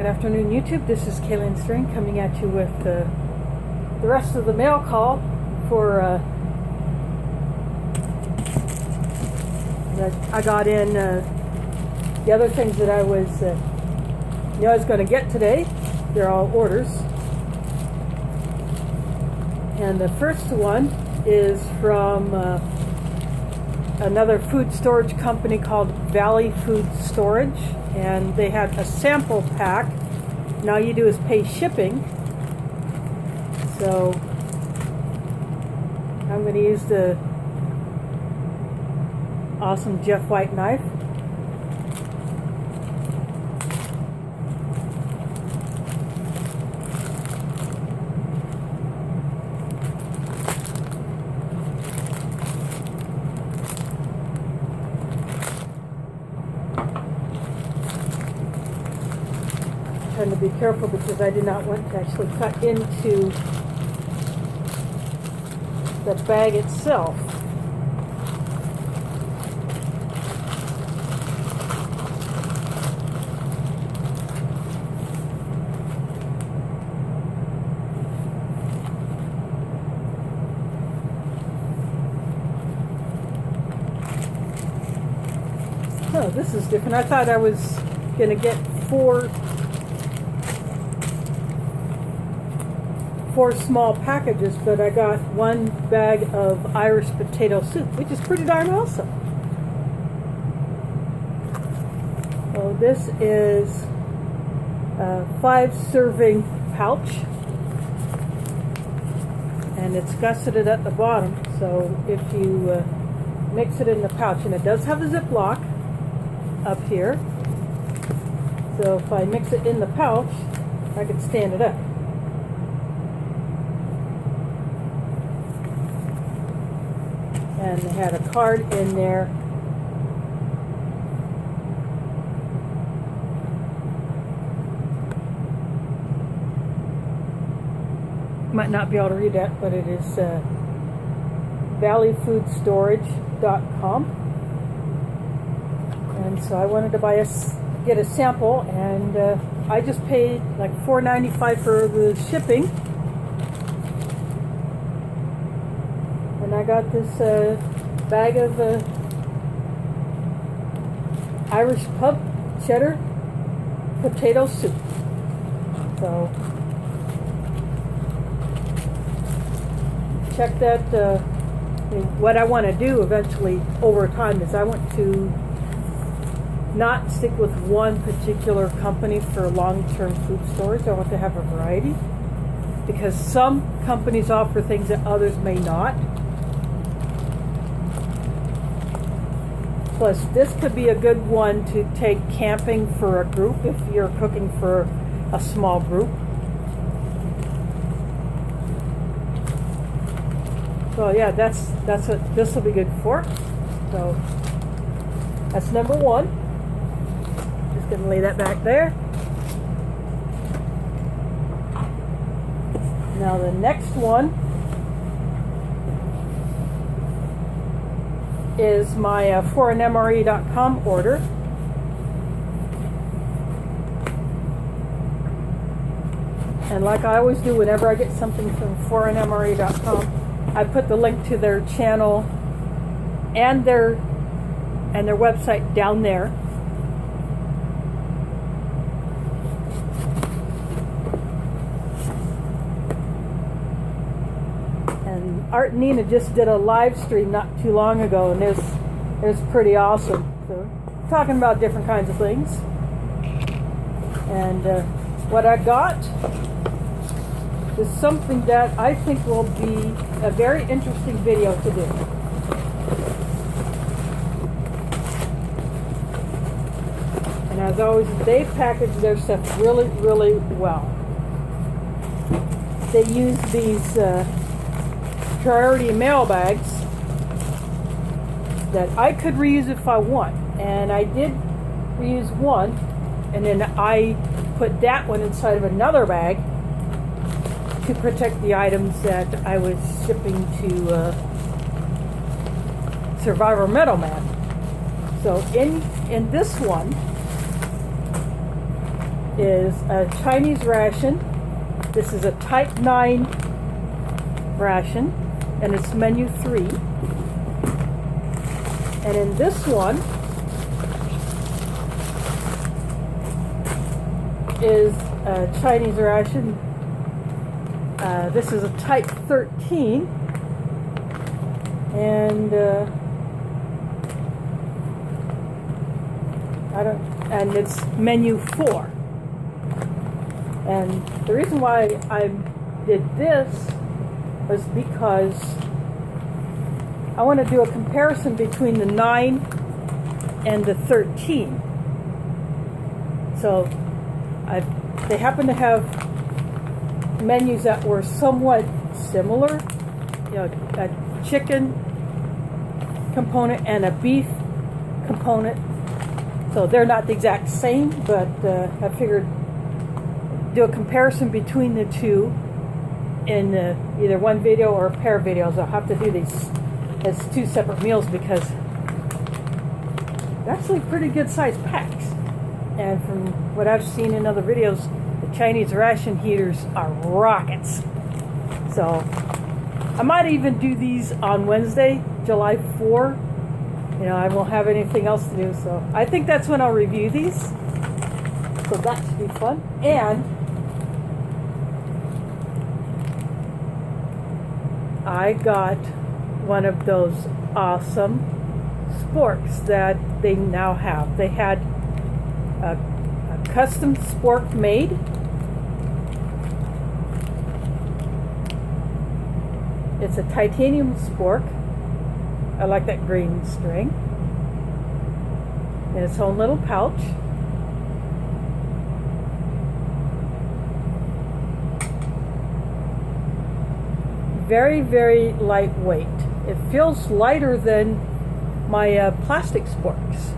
Good afternoon, YouTube. This is Kaylin String coming at you with the rest of the mail call for that I got in. The other things that I was going to get today. They're all orders, and the first one is from another food storage company called Valley Food Storage, and they had a sample pack. Now you do is pay shipping. So I'm going to use the awesome Jeff White knife. Trying to be careful because I did not want to actually cut into the bag itself. Oh, this is different. I thought I was going to get four small packages, but I got one bag of Irish potato soup, which is pretty darn awesome. So this is a 5-serving pouch, and it's gusseted at the bottom, so if you mix it in the pouch, and it does have a Ziploc up here, so if I mix it in the pouch, I can stand it up. And they had a card in there. Might not be able to read that, but it is valleyfoodstorage.com. And so I wanted to get a sample, and I just paid like $4.95 for the shipping. And I got this bag of Irish pub cheddar potato soup. So check that. What I want to do eventually over time is I want to not stick with one particular company for long-term food storage. I want to have a variety, because some companies offer things that others may not. Plus, this could be a good one to take camping for a group if you're cooking for a small group. So yeah, that's what this will be good for. So that's number one. Just gonna lay that back there. Now the next one is my foreignmre.com order. And like I always do whenever I get something from foreignmre.com, I put the link to their channel and their website down there. Art and Nina just did a live stream not too long ago, and it was pretty awesome. So, talking about different kinds of things. And what I got is something that I think will be a very interesting video to do. And as always, they package their stuff really, really well. They use these priority mail bags that I could reuse if I want, and I did reuse one, and then I put that one inside of another bag to protect the items that I was shipping to Survivor Metal Man. So in this one, is a Chinese ration. This is a Type 9 ration, and it's menu 3. And in this one is a Chinese ration. This is a Type 13, and and it's menu 4. And the reason why I did this was because I want to do a comparison between the 9 and the 13. So they happen to have menus that were somewhat similar, you know, a chicken component and a beef component. So they're not the exact same, but I figured do a comparison between the two in either one video or a pair of videos. I'll have to do these as 2 separate meals because they're actually pretty good sized packs. And from what I've seen in other videos, the Chinese ration heaters are rockets. So I might even do these on Wednesday, July 4. You know, I won't have anything else to do, so I think that's when I'll review these. So that should be fun. And I got one of those awesome sporks that they now have. They had a custom spork made. It's a titanium spork. I like that green string. In its own little pouch. Very, very lightweight. It feels lighter than my plastic sporks.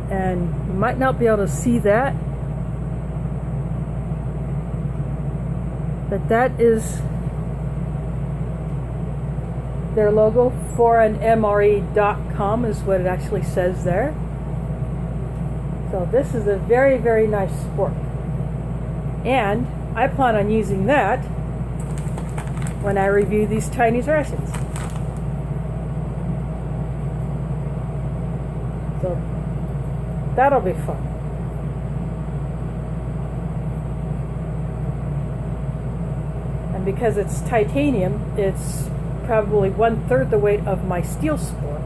And you might not be able to see that, but that is their logo. foreignmre.com is what it actually says there. So this is a very, very nice spork. And I plan on using that when I review these Chinese rations. So that'll be fun. And because it's titanium, it's probably 1/3 the weight of my steel spork.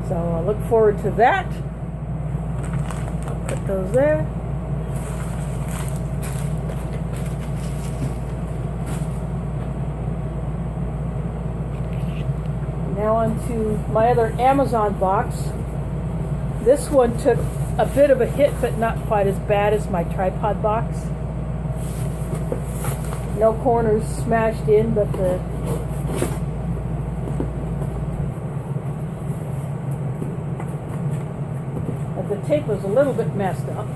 So I look forward to that. I'll put those there. Now on to my other Amazon box. This one took a bit of a hit, but not quite as bad as my tripod box. No corners smashed in, but the tape was a little bit messed up.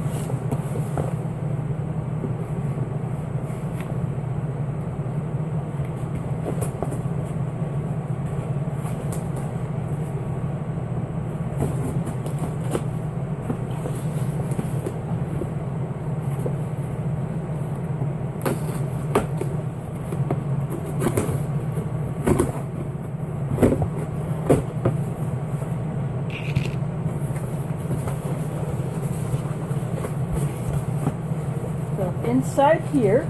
Inside here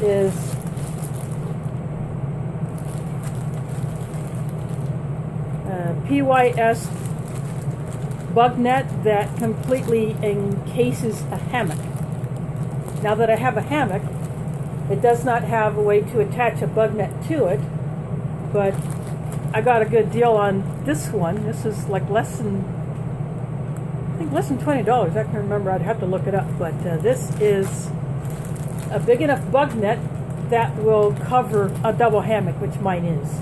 is PYS bug net that completely encases a hammock. Now that I have a hammock, it does not have a way to attach a bug net to it, but I got a good deal on this one. This is like less than $20. I can remember. I'd have to look it up. But this is a big enough bug net that will cover a double hammock, which mine is.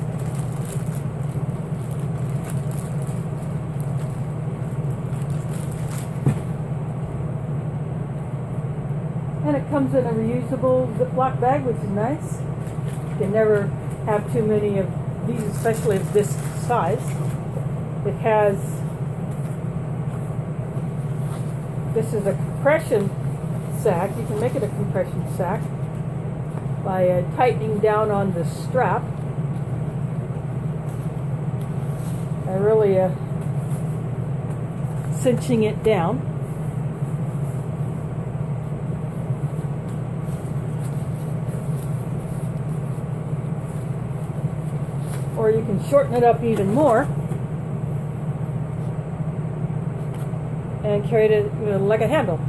And it comes in a reusable Ziploc bag, which is nice. You can never have too many of these, especially of this size. It has, this is a compression sack. You can make it a compression sack by tightening down on the strap. Really cinching it down. Or you can shorten it up even more and carry it like a handle.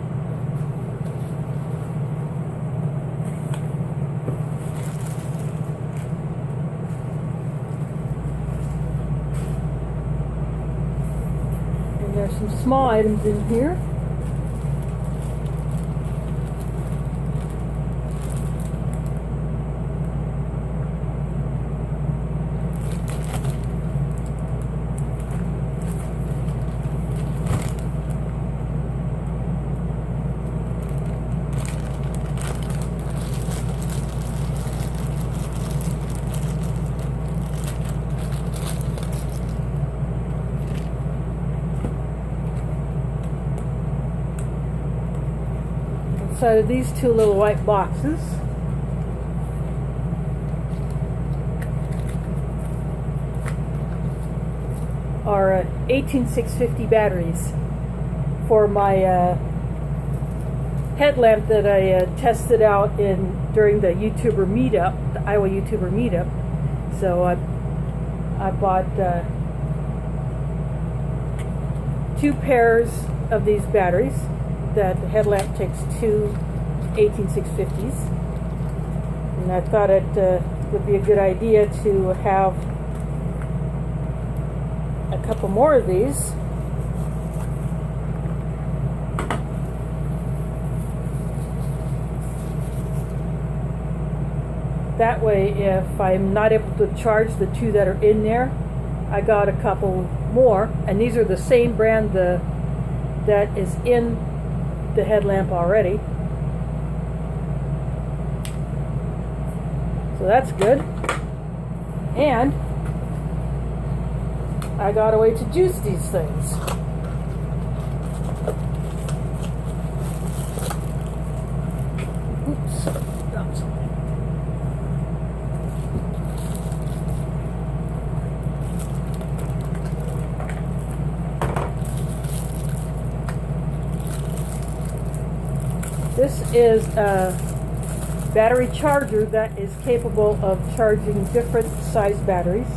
And there's some small items in here. So these two little white boxes are 18650 batteries for my headlamp that I tested out during the YouTuber meetup, the Iowa YouTuber meetup. So I bought 2 pairs of these batteries. That the headlamp takes 2 18650s, and I thought it would be a good idea to have a couple more of these. That way, if I'm not able to charge the 2 that are in there, I got a couple more, and these are the same brand that is in the headlamp already. So that's good. And I got a way to juice these things. Oops, dropped something. This is a battery charger that is capable of charging different size batteries.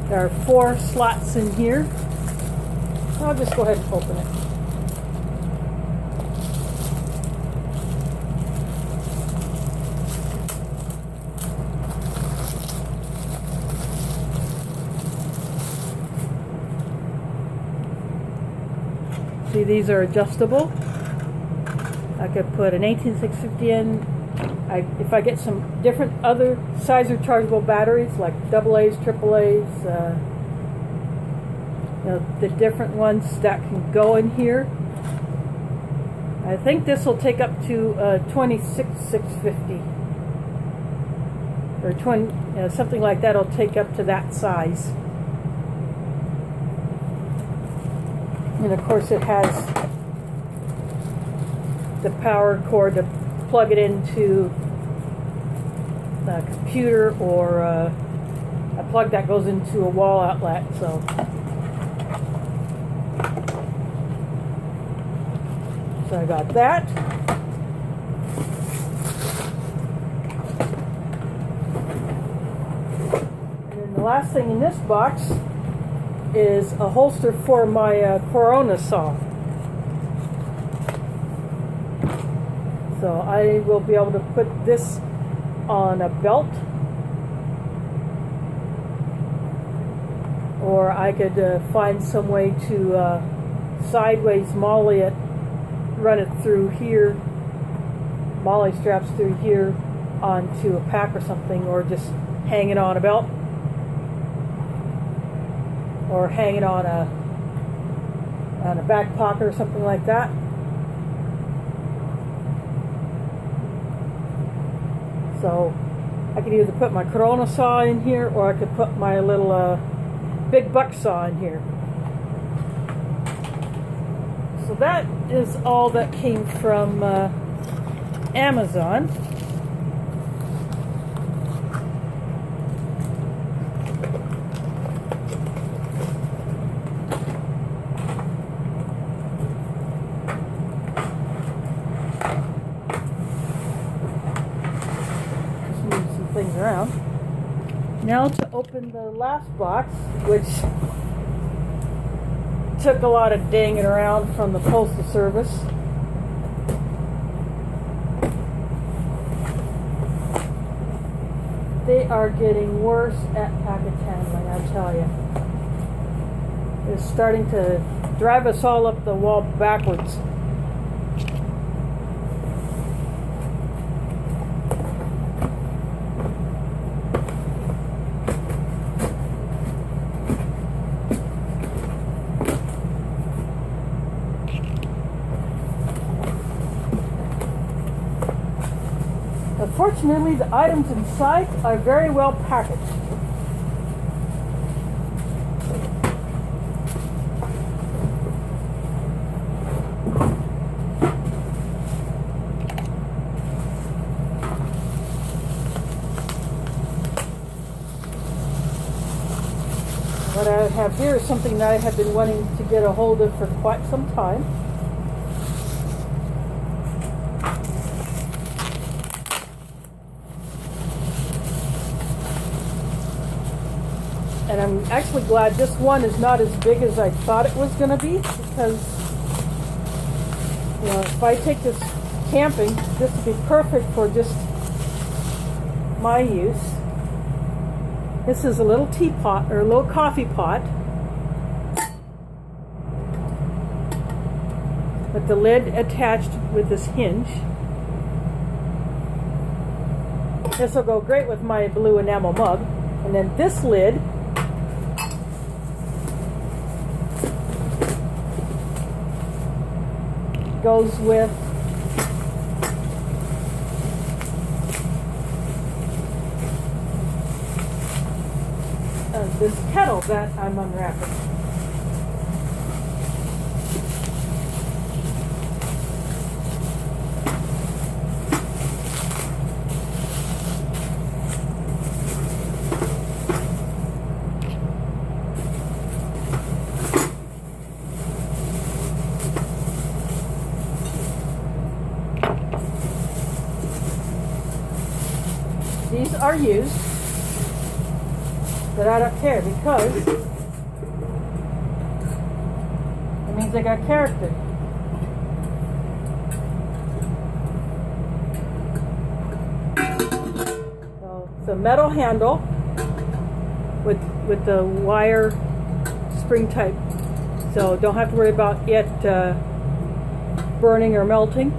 There are 4 slots in here. I'll just go ahead and open it. See, these are adjustable. I could put an 18650 in. If I get some different other size rechargeable batteries, like AA's, AAA's, the different ones that can go in here. I think this will take up to 26650 or 20, something like that. Will take up to that size. And of course it has the power cord to plug it into a computer or a plug that goes into a wall outlet. So I got that. And then the last thing in this box is a holster for my Corona saw. So I will be able to put this on a belt, or I could find some way to sideways molly it, run it through here, molly straps through here onto a pack or something, or just hang it on a belt, or hang it on a back pocket or something like that. So I could either put my Corona saw in here, or I could put my little big buck saw in here. So that is all that came from Amazon. Just move some things around. Now to open the last box, which took a lot of danging around from the Postal Service. They are getting worse at package handling, I tell you. It's starting to drive us all up the wall backwards. Fortunately, the items inside are very well packaged. What I have here is something that I have been wanting to get a hold of for quite some time. And I'm actually glad this one is not as big as I thought it was going to be, because, you know, if I take this camping, this would be perfect for just my use. This is a little teapot, or a little coffee pot, with the lid attached with this hinge. This will go great with my blue enamel mug. And then this lid goes with this kettle that I'm unwrapping. These are used, but I don't care, because it means they got character. So it's a metal handle with the wire spring type, so don't have to worry about it burning or melting.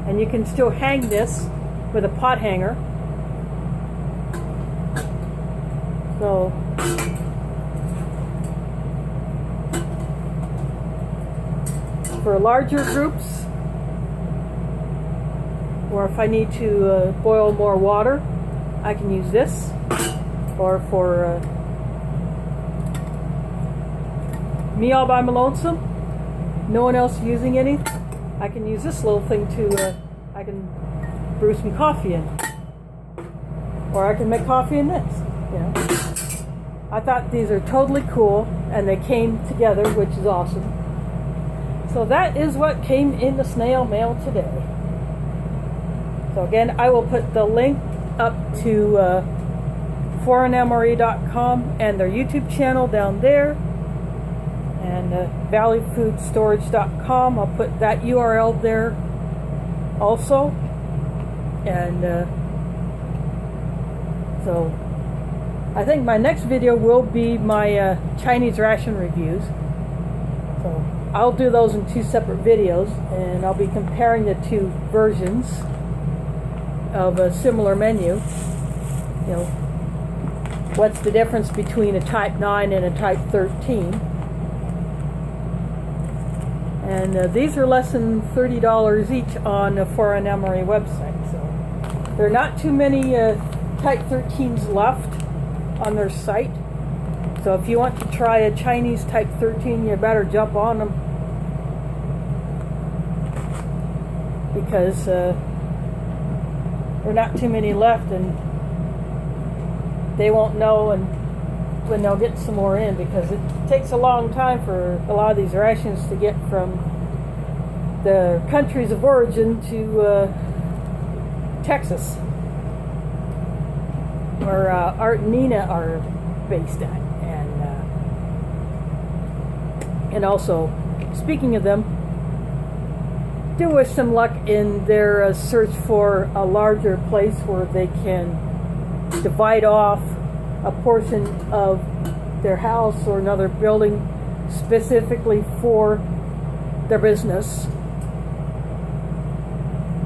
And you can still hang this with a pot hanger. So for larger groups, or if I need to boil more water, I can use this. Or for me all by my lonesome, no one else using any, I can use this little thing to, I can brew some coffee in. Or I can make coffee in this, you know. I thought these are totally cool, and they came together, which is awesome. So that is what came in the snail mail today. So again, I will put the link up to foreignmre.com and their YouTube channel down there, and valleyfoodstorage.com. I'll put that URL there also. And so I think my next video will be my Chinese ration reviews. So I'll do those in two separate videos, and I'll be comparing the two versions of a similar menu. You know, what's the difference between a Type 9 and a Type 13? And these are less than $30 each on the 4NMRA website. So There are not too many Type 13s left on their site. So if you want to try a Chinese Type 13, you better jump on them. Because there are not too many left, and they won't know when they'll get some more in, because it takes a long time for a lot of these rations to get from the countries of origin to Texas, where Art and Nina are based at. And also, speaking of them, do wish them luck in their search for a larger place where they can divide off a portion of their house or another building specifically for their business.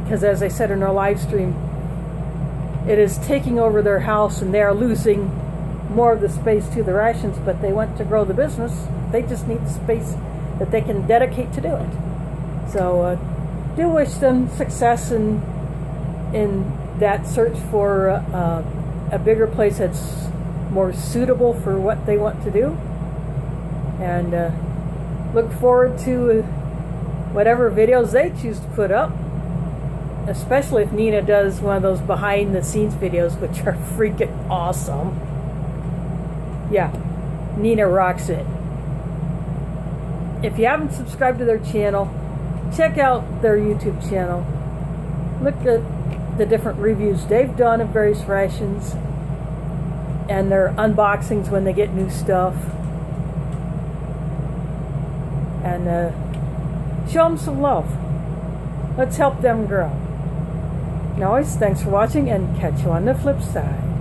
Because as I said in our live stream, it is taking over their house and they are losing more of the space to the rations, but they want to grow the business. They just need the space that they can dedicate to do it. So do wish them success in that search for a bigger place that's more suitable for what they want to do. And look forward to whatever videos they choose to put up, especially if Nina does one of those behind the scenes videos, which are freaking awesome. Yeah, Nina rocks it. If you haven't subscribed to their channel, check out their YouTube channel. Look at the different reviews they've done of various rations and their unboxings when they get new stuff. And show them some love. Let's help them grow. And always, thanks for watching, and catch you on the flip side.